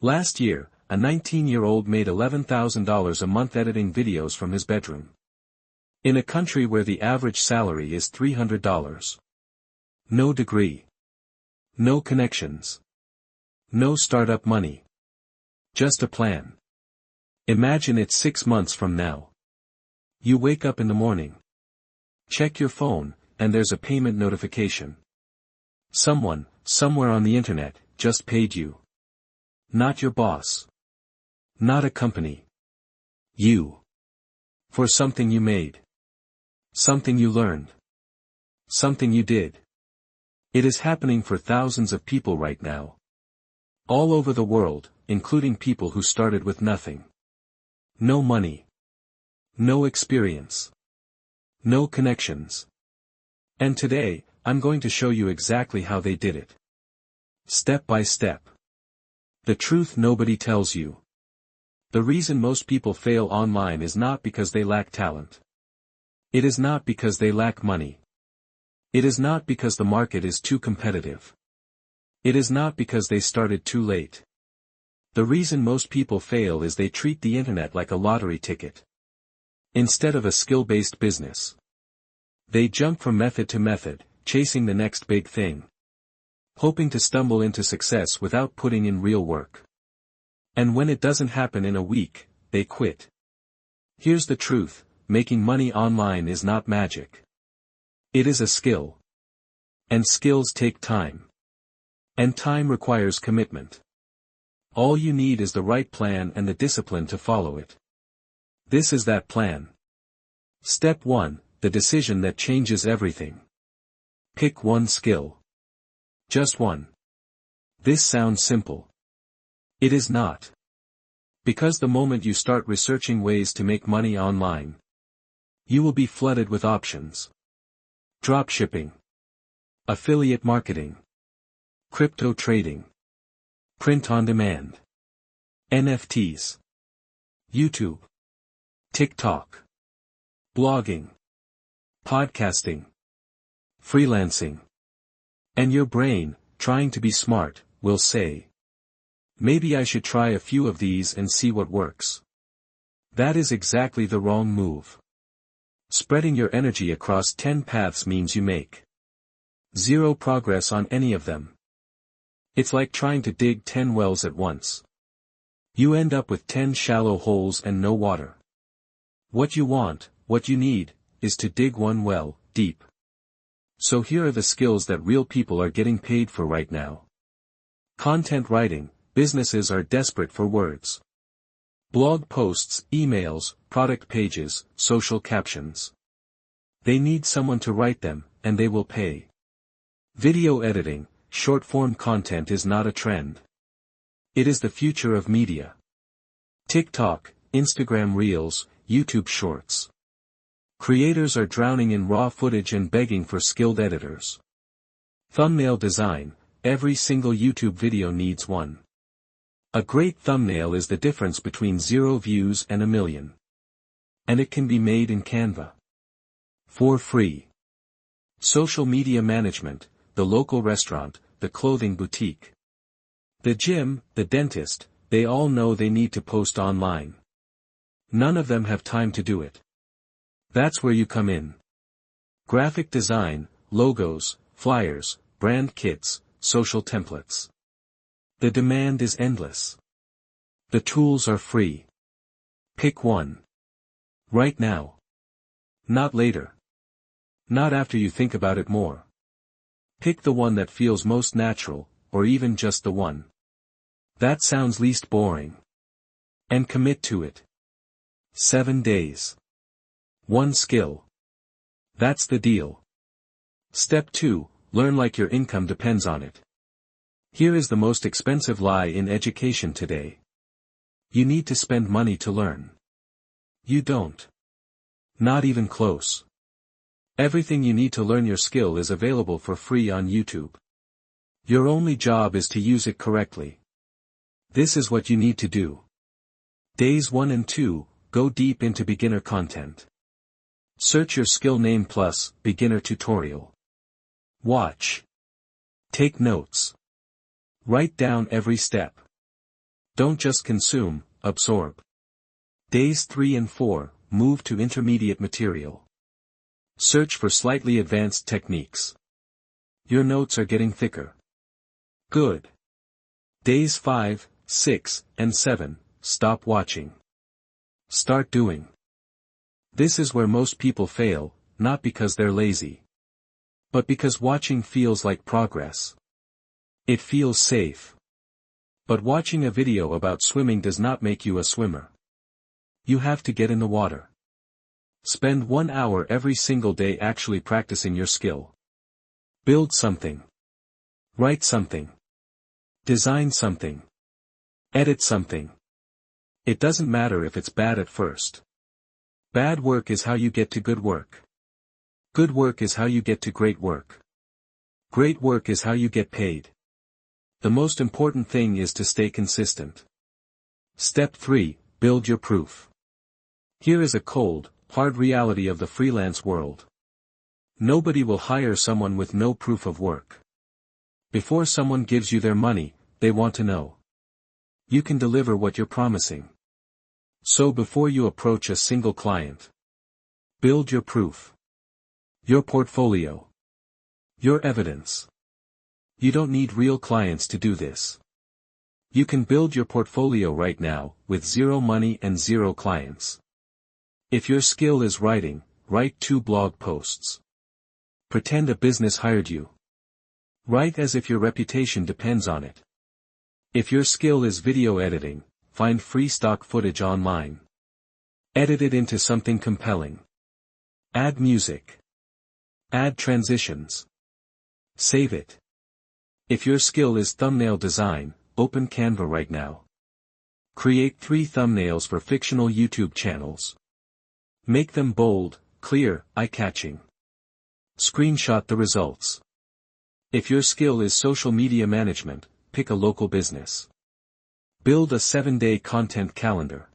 Last year, a 19-year-old made $11,000 a month editing videos from his bedroom. In a country where the average salary is $300. No degree. No connections. No startup money. Just a plan. Imagine it's 6 months from now. You wake up in the morning. Check your phone, and there's a payment notification. Someone, somewhere on the internet, just paid you. Not your boss. Not a company. You. For something you made. Something you learned. Something you did. It is happening for thousands of people right now. All over the world, including people who started with nothing. No money. No experience. No connections. And today, I'm going to show you exactly how they did it. Step by step. The truth nobody tells you. The reason most people fail online is not because they lack talent. It is not because they lack money. It is not because the market is too competitive. It is not because they started too late. The reason most people fail is they treat the internet like a lottery ticket. Instead of a skill-based business. They jump from method to method, chasing the next big thing. Hoping to stumble into success without putting in real work. And when it doesn't happen in a week, they quit. Here's the truth, making money online is not magic. It is a skill. And skills take time. And time requires commitment. All you need is the right plan and the discipline to follow it. This is that plan. Step 1, the decision that changes everything. Pick one skill. Just one. This sounds simple. It is not. Because the moment you start researching ways to make money online, you will be flooded with options. Dropshipping. Affiliate marketing. Crypto trading. Print on demand. NFTs. YouTube. TikTok. Blogging. Podcasting. Freelancing. And your brain, trying to be smart, will say, maybe I should try a few of these and see what works. That is exactly the wrong move. Spreading your energy across 10 paths means you make zero progress on any of them. It's like trying to dig 10 wells at once. You end up with 10 shallow holes and no water. What you want, what you need, is to dig one well, deep. So here are the skills that real people are getting paid for right now. Content writing, businesses are desperate for words. Blog posts, emails, product pages, social captions. They need someone to write them, and they will pay. Video editing, short-form content is not a trend. It is the future of media. TikTok, Instagram Reels, YouTube Shorts. Creators are drowning in raw footage and begging for skilled editors. Thumbnail design, every single YouTube video needs one. A great thumbnail is the difference between 0 views and 1 million. And it can be made in Canva. For free. Social media management, the local restaurant, the clothing boutique. The gym, the dentist, they all know they need to post online. None of them have time to do it. That's where you come in. Graphic design, logos, flyers, brand kits, social templates. The demand is endless. The tools are free. Pick one. Right now. Not later. Not after you think about it more. Pick the one that feels most natural, or even just the one that sounds least boring. And commit to it. 7 days. One skill. That's the deal. Step 2, learn like your income depends on it. Here is the most expensive lie in education today. You need to spend money to learn. You don't. Not even close. Everything you need to learn your skill is available for free on YouTube. Your only job is to use it correctly. This is what you need to do. Days 1 and 2, go deep into beginner content. Search your skill name plus beginner tutorial. Watch. Take notes. Write down every step. Don't just consume, absorb. Days 3 and 4, move to intermediate material. Search for slightly advanced techniques. Your notes are getting thicker. Good. Days 5, 6, and 7, stop watching. Start doing. This is where most people fail, not because they're lazy, but because watching feels like progress. It feels safe. But watching a video about swimming does not make you a swimmer. You have to get in the water. Spend 1 hour every single day actually practicing your skill. Build something. Write something. Design something. Edit something. It doesn't matter if it's bad at first. Bad work is how you get to good work. Good work is how you get to great work. Great work is how you get paid. The most important thing is to stay consistent. Step 3, build your proof. Here is a cold, hard reality of the freelance world. Nobody will hire someone with no proof of work. Before someone gives you their money, they want to know you can deliver what you're promising. So before you approach a single client, build your proof. Your portfolio. Your evidence. You don't need real clients to do this. You can build your portfolio right now, with 0 money and 0 clients. If your skill is writing, write 2 blog posts. Pretend a business hired you. Write as if your reputation depends on it. If your skill is video editing, find free stock footage online. Edit it into something compelling. Add music. Add transitions. Save it. If your skill is thumbnail design, open Canva right now. Create 3 thumbnails for fictional YouTube channels. Make them bold, clear, eye-catching. Screenshot the results. If your skill is social media management, pick a local business. Build a 7-day content calendar.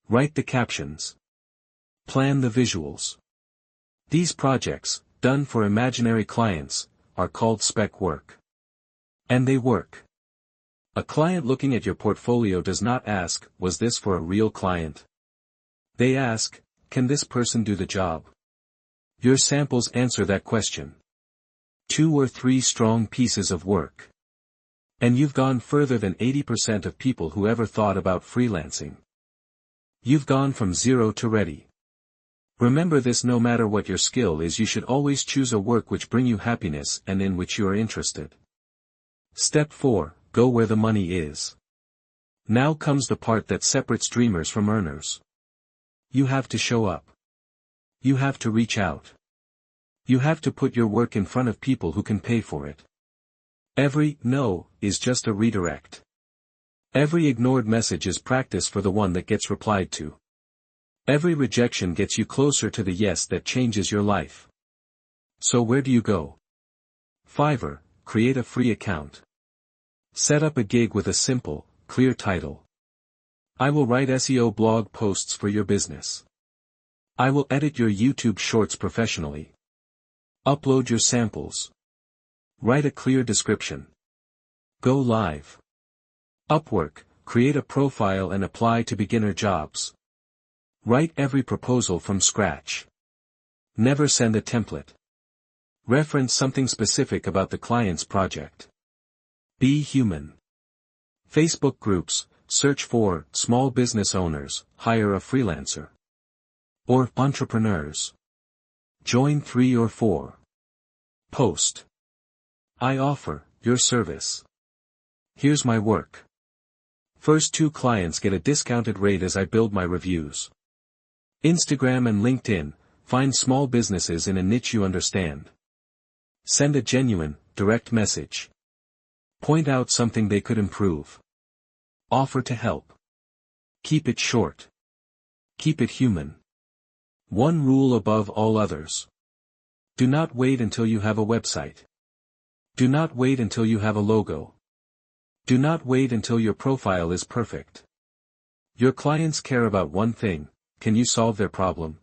Write the captions. Plan the visuals. These projects, done for imaginary clients, are called spec work. And they work. A client looking at your portfolio does not ask, was this for a real client? They ask, can this person do the job? Your samples answer that question. 2 or 3 strong pieces of work. And you've gone further than 80% of people who ever thought about freelancing. You've gone from 0 to ready. Remember this: no matter what your skill is, you should always choose a work which bring you happiness and in which you are interested. Step 4, go where the money is. Now comes the part that separates dreamers from earners. You have to show up. You have to reach out. You have to put your work in front of people who can pay for it. Every no is just a redirect. Every ignored message is practice for the one that gets replied to. Every rejection gets you closer to the yes that changes your life. So where do you go? Fiverr, create a free account. Set up a gig with a simple, clear title. I will write SEO blog posts for your business. I will edit your YouTube shorts professionally. Upload your samples. Write a clear description. Go live. Upwork, create a profile and apply to beginner jobs. Write every proposal from scratch. Never send a template. Reference something specific about the client's project. Be human. Facebook groups, search for small business owners, hire a freelancer. Or entrepreneurs. Join 3 or 4. Post. I offer your service. Here's my work. First 2 clients get a discounted rate as I build my reviews. Instagram and LinkedIn, find small businesses in a niche you understand. Send a genuine, direct message. Point out something they could improve. Offer to help. Keep it short. Keep it human. One rule above all others. Do not wait until you have a website. Do not wait until you have a logo. Do not wait until your profile is perfect. Your clients care about one thing: can you solve their problem?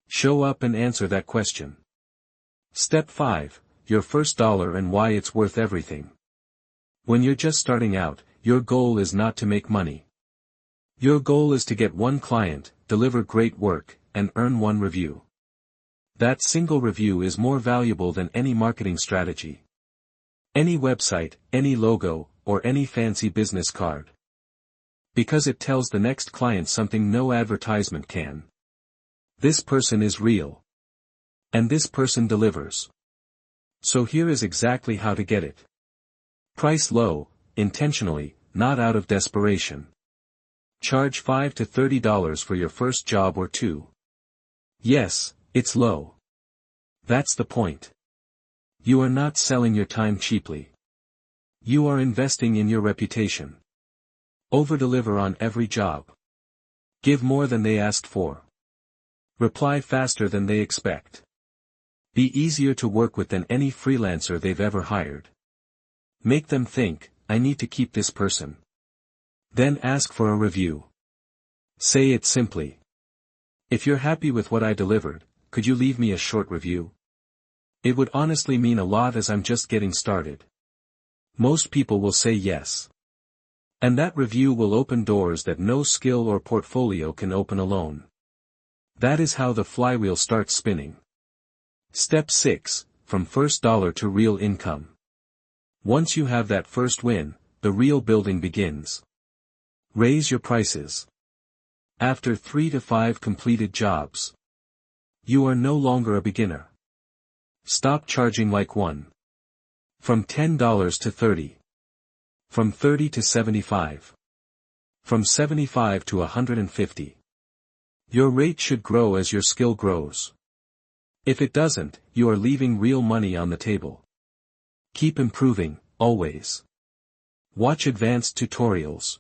Show up and answer that question. Step 5, your first dollar and why it's worth everything. When you're just starting out, your goal is not to make money. Your goal is to get one client, deliver great work, and earn one review. That single review is more valuable than any marketing strategy, any website, any logo, or any fancy business card. Because it tells the next client something no advertisement can. This person is real. And this person delivers. So here is exactly how to get it. Price low, intentionally, not out of desperation. Charge $5 to $30 for your first job or two. Yes, it's low. That's the point. You are not selling your time cheaply. You are investing in your reputation. Over-deliver on every job. Give more than they asked for. Reply faster than they expect. Be easier to work with than any freelancer they've ever hired. Make them think, I need to keep this person. Then ask for a review. Say it simply. If you're happy with what I delivered, could you leave me a short review? It would honestly mean a lot as I'm just getting started. Most people will say yes. And that review will open doors that no skill or portfolio can open alone. That is how the flywheel starts spinning. Step 6, from first dollar to real income. Once you have that first win, the real building begins. Raise your prices. After 3 to 5 completed jobs, you are no longer a beginner. Stop charging like one. From $10 to $30. From $30 to $75. From $75 to $150. Your rate should grow as your skill grows. If it doesn't, you are leaving real money on the table. Keep improving, always. Watch advanced tutorials.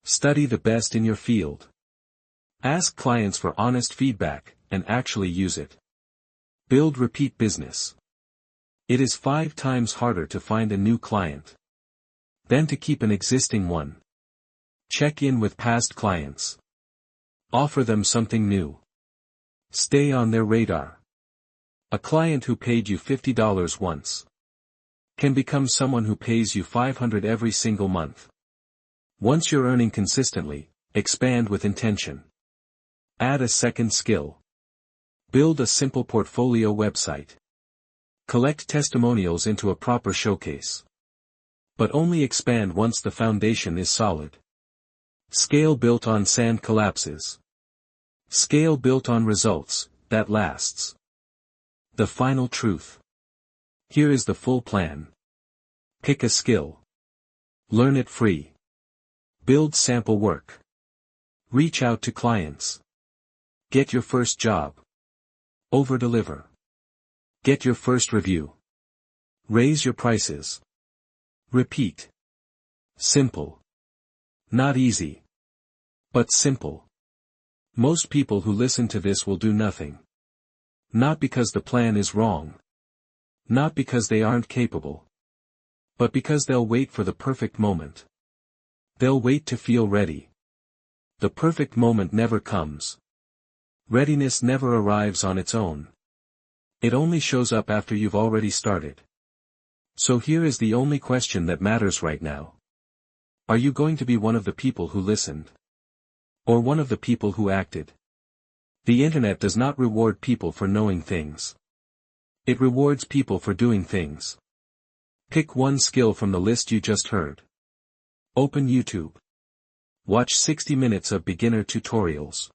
Study the best in your field. Ask clients for honest feedback, and actually use it. Build repeat business. It is 5 times harder to find a new client than to keep an existing one. Check in with past clients. Offer them something new. Stay on their radar. A client who paid you $50 once can become someone who pays you $500 every single month. Once you're earning consistently, expand with intention. Add a second skill. Build a simple portfolio website. Collect testimonials into a proper showcase. But only expand once the foundation is solid. Scale built on sand collapses. Scale built on results, that lasts. The final truth. Here is the full plan. Pick a skill. Learn it free. Build sample work. Reach out to clients. Get your first job. Over-deliver. Get your first review. Raise your prices. Repeat. Simple. Not easy. But simple. Most people who listen to this will do nothing. Not because the plan is wrong. Not because they aren't capable. But because they'll wait for the perfect moment. They'll wait to feel ready. The perfect moment never comes. Readiness never arrives on its own. It only shows up after you've already started. So here is the only question that matters right now. Are you going to be one of the people who listened? Or one of the people who acted? The internet does not reward people for knowing things. It rewards people for doing things. Pick one skill from the list you just heard. Open YouTube. Watch 60 minutes of beginner tutorials.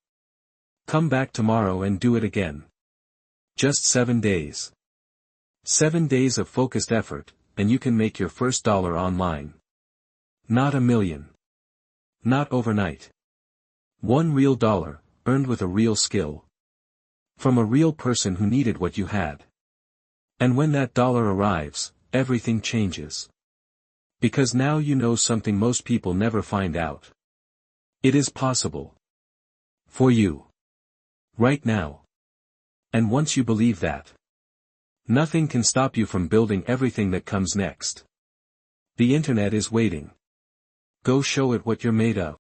Come back tomorrow and do it again. Just 7 days. 7 days of focused effort, and you can make your first dollar online. Not $1 million. Not overnight. $1 real dollar, earned with a real skill. From a real person who needed what you had. And when that dollar arrives, everything changes. Because now you know something most people never find out. It is possible. For you. Right now. And once you believe that, nothing can stop you from building everything that comes next. The internet is waiting. Go show it what you're made of.